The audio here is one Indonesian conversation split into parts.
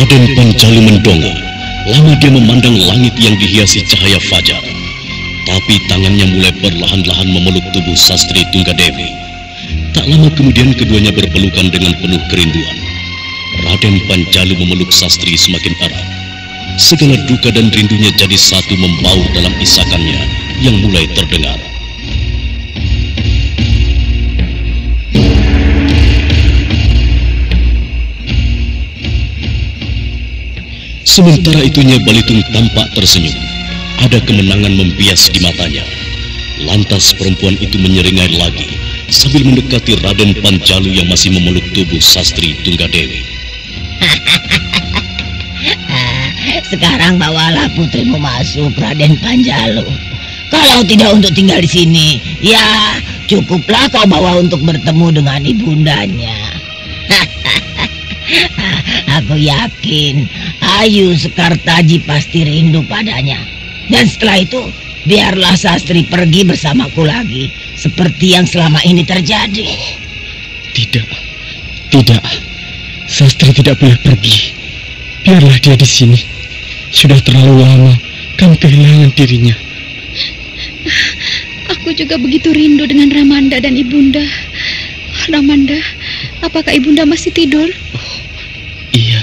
Raden Panjalu mendongak. Lama dia memandang langit yang dihiasi cahaya fajar. Tapi tangannya mulai perlahan-lahan memeluk tubuh Sastri Tunggadewi. Tak lama kemudian keduanya berpelukan dengan penuh kerinduan. Raden Panjalu memeluk Sastri semakin erat. Segala duka dan rindunya jadi satu membaur dalam isakannya yang mulai terdengar. Sementara itu Nyai Balitung tampak tersenyum. Ada kemenangan membias di matanya. Lantas perempuan itu menyeringai lagi sambil mendekati Raden Panjalu yang masih memeluk tubuh Sastri Tunggadewi. Sekarang bawalah putrimu masuk, Raden Panjalu. Kalau tidak untuk tinggal di sini, ya cukuplah kau bawa untuk bertemu dengan ibundanya. Aku yakin Ayu Sekartaji pasti rindu padanya. Dan setelah itu, biarlah Sastri pergi bersamaku lagi, seperti yang selama ini terjadi. Tidak. Sastri tidak boleh pergi. Biarlah dia di sini. Sudah terlalu lama kami kehilangan dirinya. Aku juga begitu rindu dengan Ramanda dan Ibunda. Ramanda, apakah Ibunda masih tidur? Oh, iya,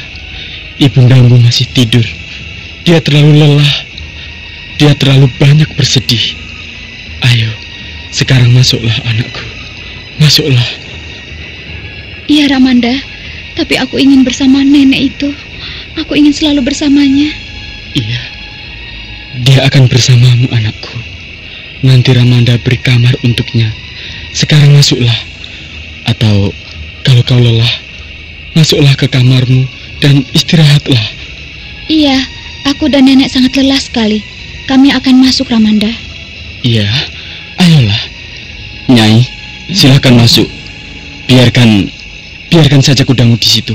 Ibundamu masih tidur. Dia terlalu lelah. Dia terlalu banyak bersedih. Ayo, sekarang masuklah anakku. Masuklah. Iya Ramanda, tapi aku ingin bersama nenek itu. Aku ingin selalu bersamanya. Iya, dia akan bersamamu anakku. Nanti Ramanda beri kamar untuknya. Sekarang masuklah. Atau kalau kau lelah, masuklah ke kamarmu dan istirahatlah. Iya, aku dan nenek sangat lelah sekali. Kami akan masuk, Ramanda. Iya, ayolah. Nyai, silakan masuk. Biarkan saja kudamu di situ.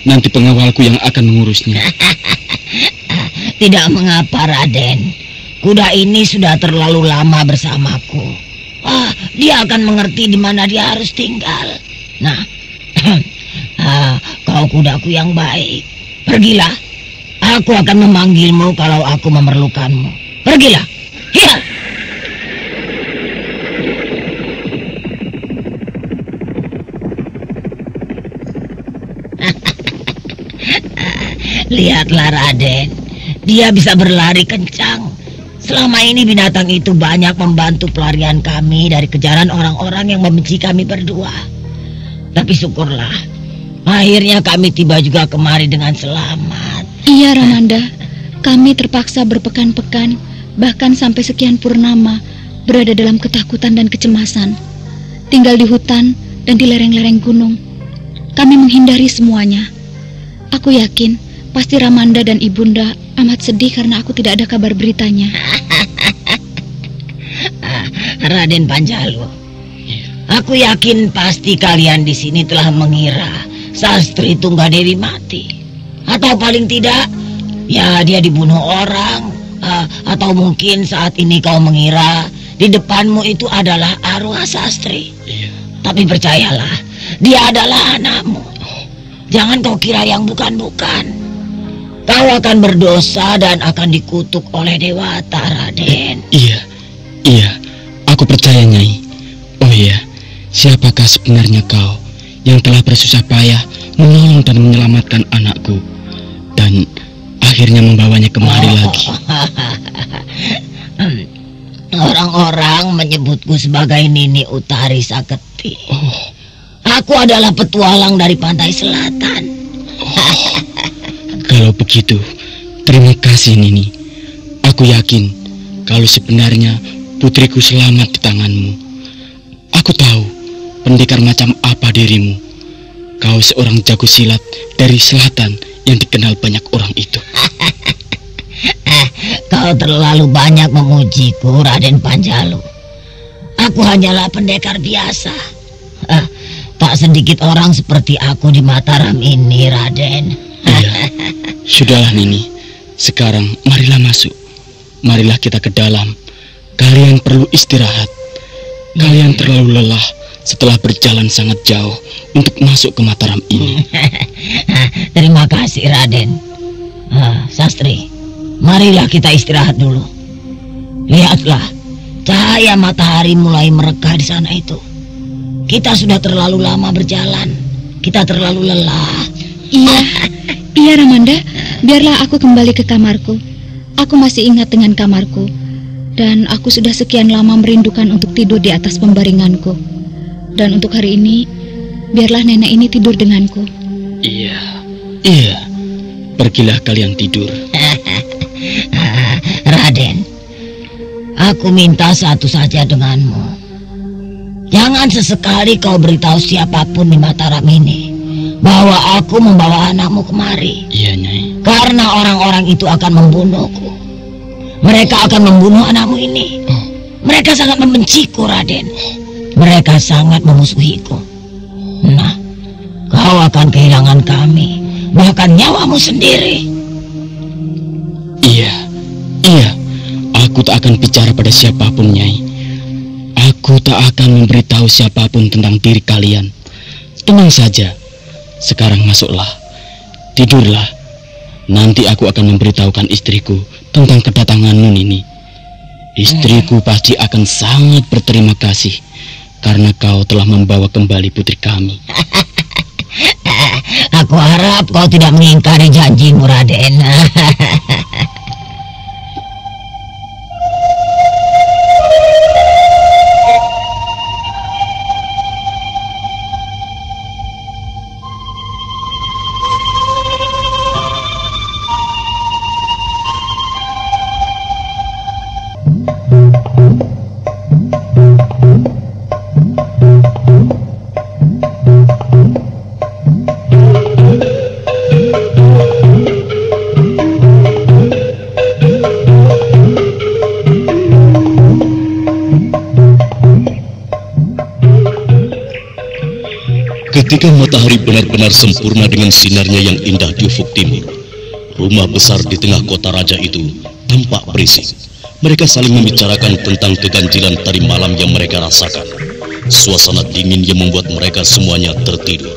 Nanti pengawalku yang akan mengurusnya. Tidak mengapa, Raden. Kuda ini sudah terlalu lama bersamaku. Dia akan mengerti di mana dia harus tinggal. Nah, kau kudaku yang baik. Pergilah. Aku akan memanggilmu kalau aku memerlukanmu. Pergilah. Ya. Lihatlah Raden. Dia bisa berlari kencang. Selama ini binatang itu banyak membantu pelarian kami dari kejaran orang-orang yang membenci kami berdua. Tapi syukurlah, akhirnya kami tiba juga kemari dengan selamat. Iya Ramanda, kami terpaksa berpekan-pekan, bahkan sampai sekian purnama, berada dalam ketakutan dan kecemasan. Tinggal di hutan dan di lereng-lereng gunung. Kami menghindari semuanya. Aku yakin pasti Ramanda dan Ibunda amat sedih karena aku tidak ada kabar beritanya. Raden Panjalu, aku yakin pasti kalian di sini telah mengira Sastri Tunggadewi mati. Atau paling tidak, ya dia dibunuh orang. Atau mungkin saat ini kau mengira di depanmu itu adalah arwah Sastri. Tapi percayalah, dia adalah anakmu. Jangan kau kira yang bukan-bukan. Kau akan berdosa dan akan dikutuk oleh Dewata, Raden. Iya, aku percaya, Nyai. Oh iya, siapakah sebenarnya kau yang telah bersusah payah menolong dan menyelamatkan anakku dan akhirnya membawanya kemari lagi? Orang-orang menyebutku sebagai Nini Utari Saketi. Aku adalah petualang dari pantai selatan. Kalau begitu, terima kasih Nini. Aku yakin kalau sebenarnya putriku selamat di tanganmu. Aku tahu pendekar macam apa dirimu. Kau seorang jago silat dari selatan yang dikenal banyak orang itu. Kau terlalu banyak memujiku, Raden Panjalu. Aku hanyalah pendekar biasa. Tak sedikit orang seperti aku di Mataram ini, Raden. Iya, sudahlah Nini. Sekarang marilah masuk. Marilah kita ke dalam. Kalian perlu istirahat. Kalian terlalu lelah setelah berjalan sangat jauh untuk masuk ke Mataram ini. Terima kasih, Raden. Sastri, marilah kita istirahat dulu. Lihatlah, cahaya matahari mulai mereka di sana itu. Kita sudah terlalu lama berjalan. Kita terlalu lelah. Iya Ramanda, biarlah aku kembali ke kamarku. Aku masih ingat dengan kamarku. Dan aku sudah sekian lama merindukan untuk tidur di atas pembaringanku. Dan untuk hari ini, biarlah nenek ini tidur denganku. Iya, pergilah kalian tidur. Raden, aku minta satu saja denganmu. Jangan sesekali kau beritahu siapapun di Mataram ini bahwa aku membawa anakmu kemari. Iya, Nyai. Karena orang-orang itu akan membunuhku. Mereka akan membunuh anakmu ini. Mereka sangat membenciku, Raden. Mereka sangat memusuhiku. Nah, kau akan kehilangan kami, bahkan nyawamu sendiri. Iya, aku tak akan bicara pada siapapun, Nyai. Aku tak akan memberitahu siapapun tentang diri kalian. Tenang saja. Sekarang masuklah, tidurlah. Nanti aku akan memberitahukan istriku tentang kedatanganmu ini. Istriku pasti akan sangat berterima kasih karena kau telah membawa kembali putri kami. Aku harap kau tidak mengingkari janjimu, Raden. Ketika matahari benar-benar sempurna dengan sinarnya yang indah di ufuk timur, rumah besar di tengah kota raja itu tampak berisik. Mereka saling membicarakan tentang keganjilan tadi malam yang mereka rasakan. Suasana dingin yang membuat mereka semuanya tertidur.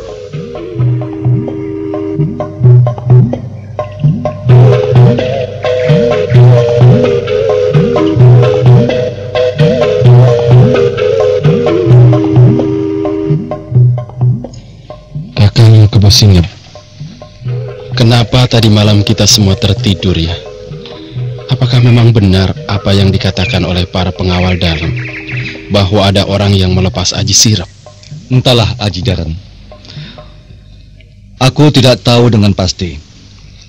Singap, kenapa tadi malam kita semua tertidur ya? Apakah memang benar apa yang dikatakan oleh para pengawal dalam, bahwa ada orang yang melepas Aji Sirap? Entahlah, Aji Daren. Aku tidak tahu dengan pasti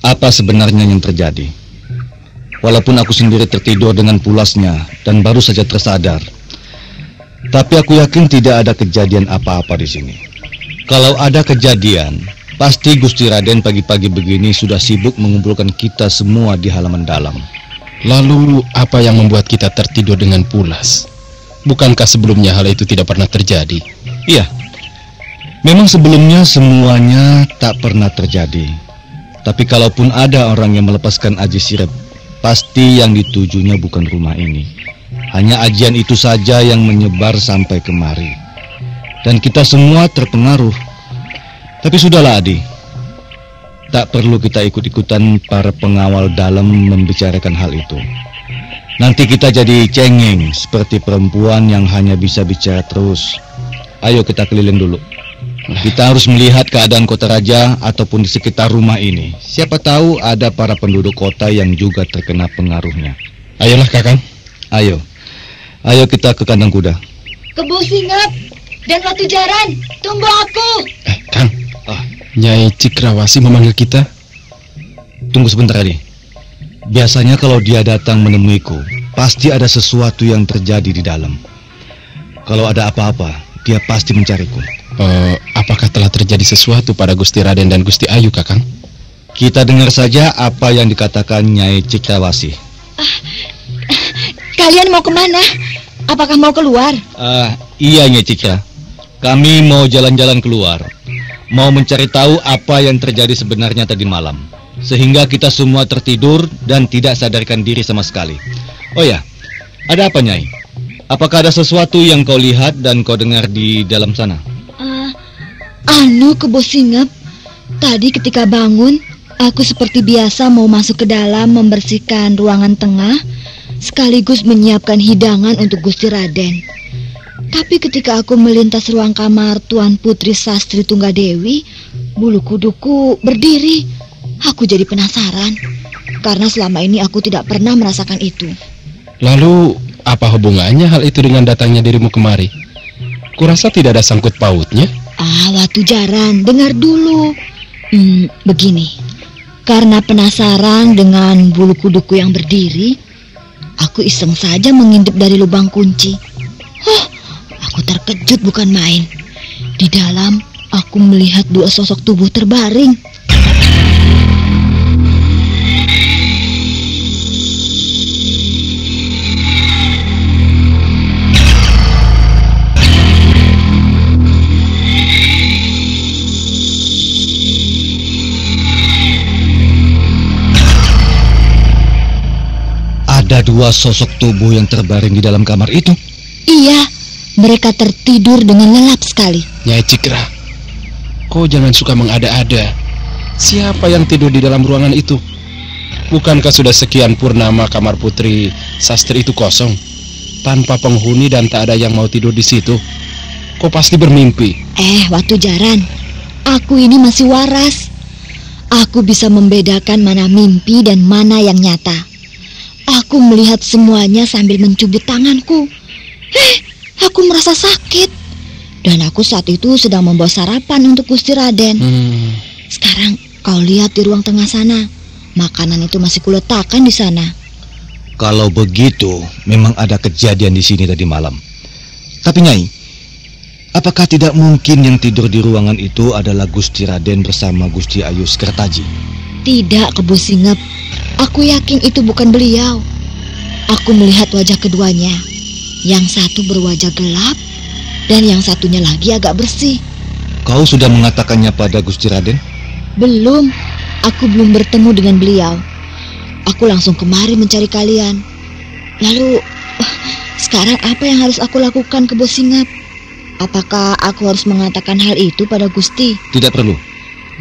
apa sebenarnya yang terjadi. Walaupun aku sendiri tertidur dengan pulasnya dan baru saja tersadar, tapi aku yakin tidak ada kejadian apa-apa di sini. Kalau ada kejadian, pasti Gusti Raden pagi-pagi begini sudah sibuk mengumpulkan kita semua di halaman dalam. Lalu apa yang membuat kita tertidur dengan pulas? Bukankah sebelumnya hal itu tidak pernah terjadi? Iya, memang sebelumnya semuanya tak pernah terjadi. Tapi kalaupun ada orang yang melepaskan Aji Sirap, pasti yang ditujunya bukan rumah ini. Hanya ajian itu saja yang menyebar sampai kemari. Dan kita semua terpengaruh. Tapi sudahlah, Adi. Tak perlu kita ikut-ikutan para pengawal dalam membicarakan hal itu. Nanti kita jadi cengeng seperti perempuan yang hanya bisa bicara terus. Ayo kita keliling dulu. Kita harus melihat keadaan kota raja ataupun di sekitar rumah ini. Siapa tahu ada para penduduk kota yang juga terkena pengaruhnya. Ayolah, Kakang. Ayo kita ke kandang kuda. Kebo Singap dan Ratu Jaran, tunggu aku. Kang, Nyai Cikrawasi memanggil kita. Tunggu sebentar, Adi. Biasanya kalau dia datang menemuiku, pasti ada sesuatu yang terjadi di dalam. Kalau ada apa-apa, dia pasti mencariku. Apakah telah terjadi sesuatu pada Gusti Raden dan Gusti Ayu, Kakang? Kita dengar saja apa yang dikatakan Nyai Cikrawasi. Kalian mau kemana? Apakah mau keluar? Iya, Nyai Cikra. Kami mau jalan-jalan keluar. Mau mencari tahu apa yang terjadi sebenarnya tadi malam. Sehingga kita semua tertidur dan tidak sadarkan diri sama sekali. Oh ya, ada apa, Nyai? Apakah ada sesuatu yang kau lihat dan kau dengar di dalam sana? Kebo Singep, tadi ketika bangun, aku seperti biasa mau masuk ke dalam membersihkan ruangan tengah, sekaligus menyiapkan hidangan untuk Gusti Raden. Tapi ketika aku melintas ruang kamar Tuan Putri Sastri Tunggadewi, bulu kuduku berdiri. Aku jadi penasaran, karena selama ini aku tidak pernah merasakan itu. Lalu, apa hubungannya hal itu dengan datangnya dirimu kemari? Kurasa tidak ada sangkut pautnya. Watu Jaran, dengar dulu. Begini, karena penasaran dengan bulu kuduku yang berdiri, aku iseng saja mengintip dari lubang kunci. Aku terkejut bukan main. Di dalam, aku melihat dua sosok tubuh terbaring. Ada dua sosok tubuh yang terbaring di dalam kamar itu? Iya, mereka tertidur dengan lelap sekali. Nyai Cikra, kau jangan suka mengada-ada. Siapa yang tidur di dalam ruangan itu? Bukankah sudah sekian purnama kamar Putri Sastri itu kosong, tanpa penghuni dan tak ada yang mau tidur di situ? Kau pasti bermimpi. Watu Jaran, aku ini masih waras. Aku bisa membedakan mana mimpi dan mana yang nyata. Aku melihat semuanya sambil mencubit tanganku. Aku merasa sakit. Dan aku saat itu sedang membawa sarapan untuk Gusti Raden. Sekarang kau lihat di ruang tengah sana. Makanan itu masih kuletakkan di sana. Kalau begitu, memang ada kejadian di sini tadi malam. Tapi Nyai, apakah tidak mungkin yang tidur di ruangan itu adalah Gusti Raden bersama Gusti Ayu Sekertaji? Tidak, Kebo Singep. Aku yakin itu bukan beliau. Aku melihat wajah keduanya. Yang satu berwajah gelap dan yang satunya lagi agak bersih. Kau sudah mengatakannya pada Gusti Raden? Belum. Aku belum bertemu dengan beliau. Aku langsung kemari mencari kalian. Lalu, sekarang apa yang harus aku lakukan, Kebo Singep? Apakah aku harus mengatakan hal itu pada Gusti? Tidak perlu.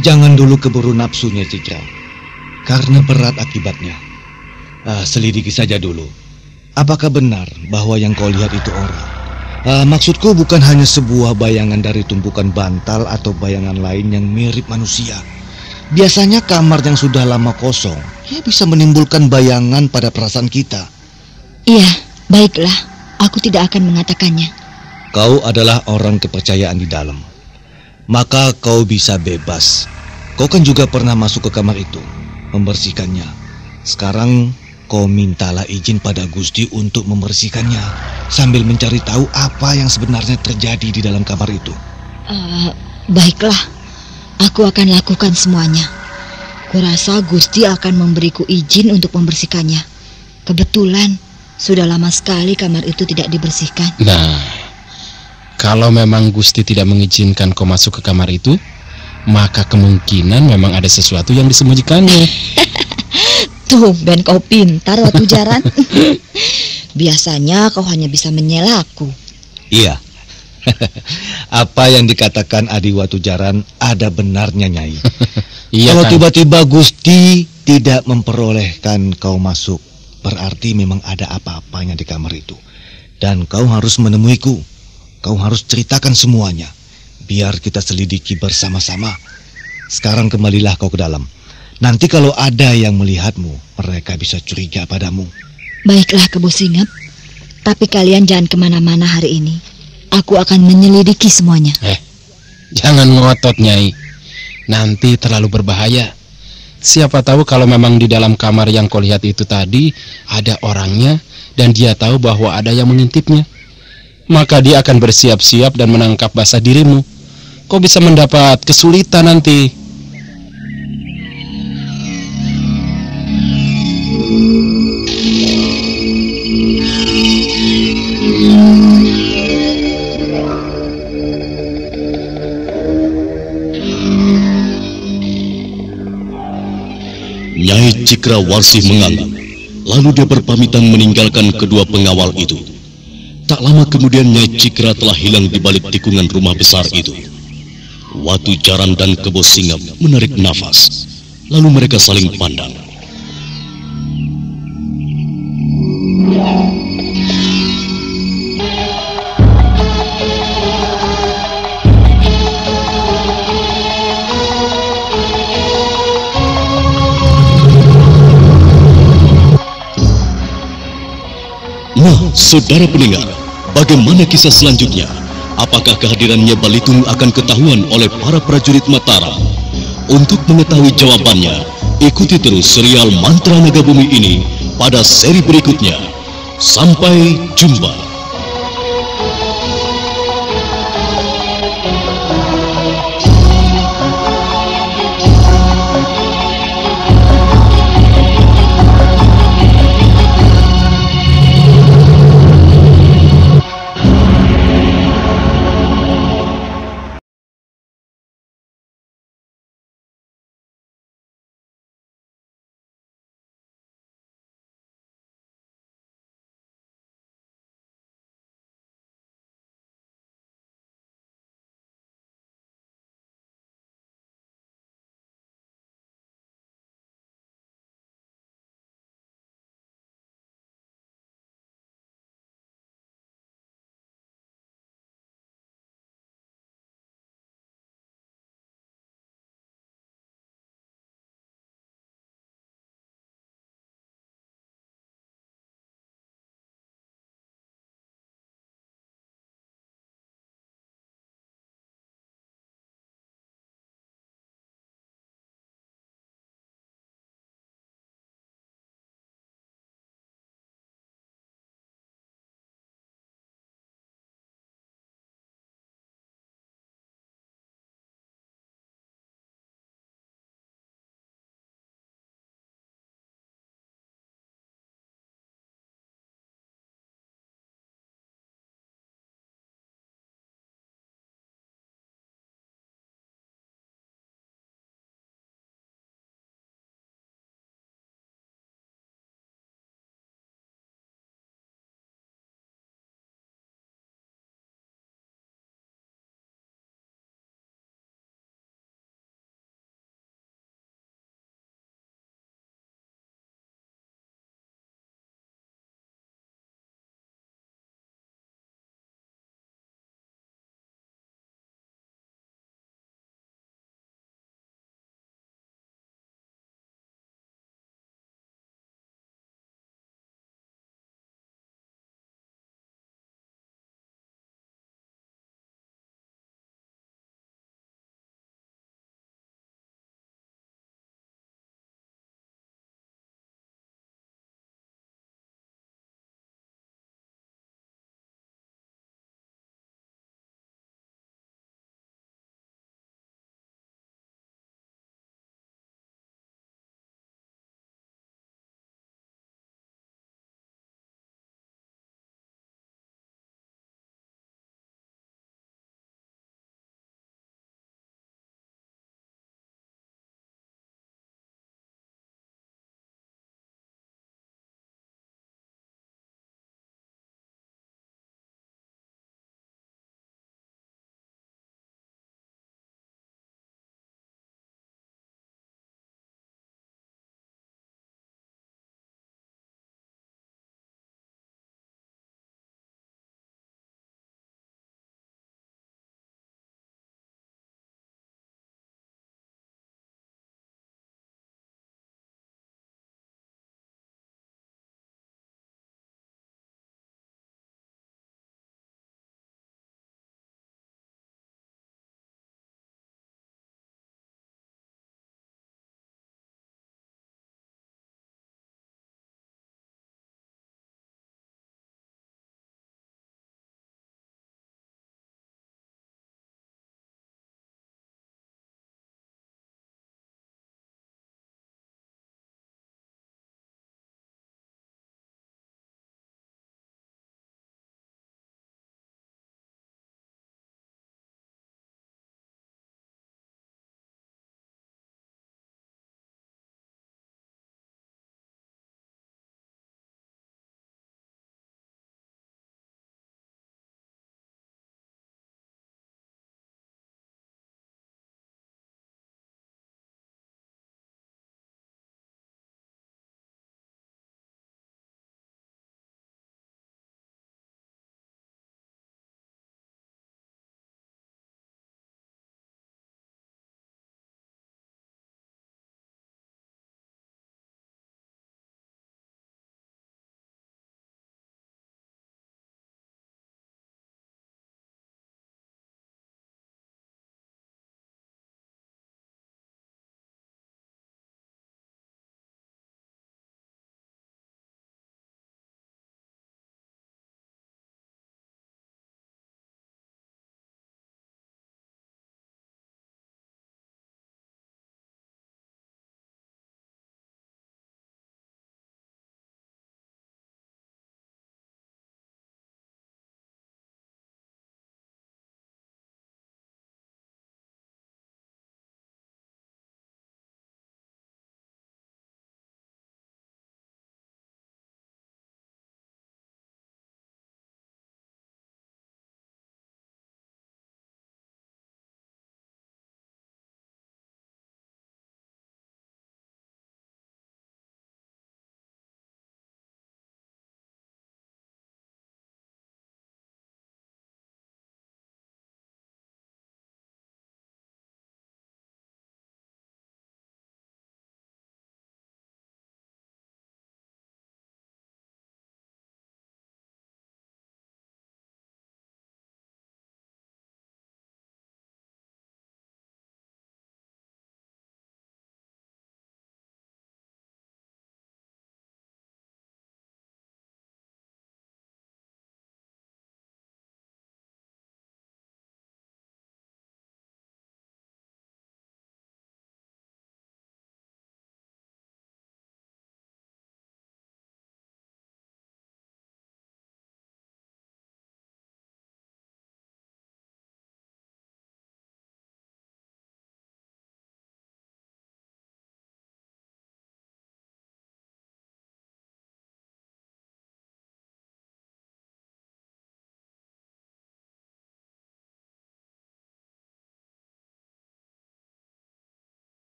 Jangan dulu keburu nafsunya, Cikra. Karena berat akibatnya. Selidiki saja dulu. Apakah benar bahwa yang kau lihat itu orang? Maksudku bukan hanya sebuah bayangan dari tumpukan bantal atau bayangan lain yang mirip manusia. Biasanya kamar yang sudah lama kosong bisa menimbulkan bayangan pada perasaan kita. Iya, baiklah. Aku tidak akan mengatakannya. Kau adalah orang kepercayaan di dalam. Maka kau bisa bebas. Kau kan juga pernah masuk ke kamar itu, membersihkannya. Sekarang kau mintalah izin pada Gusti untuk membersihkannya, sambil mencari tahu apa yang sebenarnya terjadi di dalam kamar itu. Baiklah, aku akan lakukan semuanya. Kurasa Gusti akan memberiku izin untuk membersihkannya. Kebetulan sudah lama sekali kamar itu tidak dibersihkan. Nah, kalau memang Gusti tidak mengizinkan kau masuk ke kamar itu, maka kemungkinan memang ada sesuatu yang disembunyikannya. Tumben kau pintar, Watu Jaran. Biasanya kau hanya bisa menyelaku. Iya. Apa yang dikatakan Adi Watu Jaran ada benarnya, Nyai. Iya, kalau kan? tiba-tiba Gusti tidak memperolehkan kau masuk, berarti memang ada apa-apanya di kamar itu. Dan kau harus menemuiku. Kau harus ceritakan semuanya, biar kita selidiki bersama-sama. Sekarang kembalilah kau ke dalam. Nanti kalau ada yang melihatmu, mereka bisa curiga padamu. Baiklah, Kebo Singep. Tapi kalian jangan kemana-mana hari ini. Aku akan menyelidiki semuanya. Jangan ngotot, Nyai. Nanti terlalu berbahaya. Siapa tahu kalau memang di dalam kamar yang kau lihat itu tadi ada orangnya, dan dia tahu bahwa ada yang mengintipnya. Maka dia akan bersiap-siap dan menangkap basah dirimu. Kau bisa mendapat kesulitan nanti. Nyai Cikra Warsih mengangguk. Lalu dia berpamitan meninggalkan kedua pengawal itu. Tak Tak lama kemudian Nyai Cikra telah hilang di balik tikungan rumah besar itu. Watu Jaran dan Kebo Singap menarik nafas, lalu mereka saling pandang. Nah, saudara pendengar, bagaimana kisah selanjutnya? Apakah kehadirannya Balitung akan ketahuan oleh para prajurit Mataram? Untuk mengetahui jawabannya, ikuti terus serial Mantra Naga Bumi ini pada seri berikutnya. Sampai jumpa.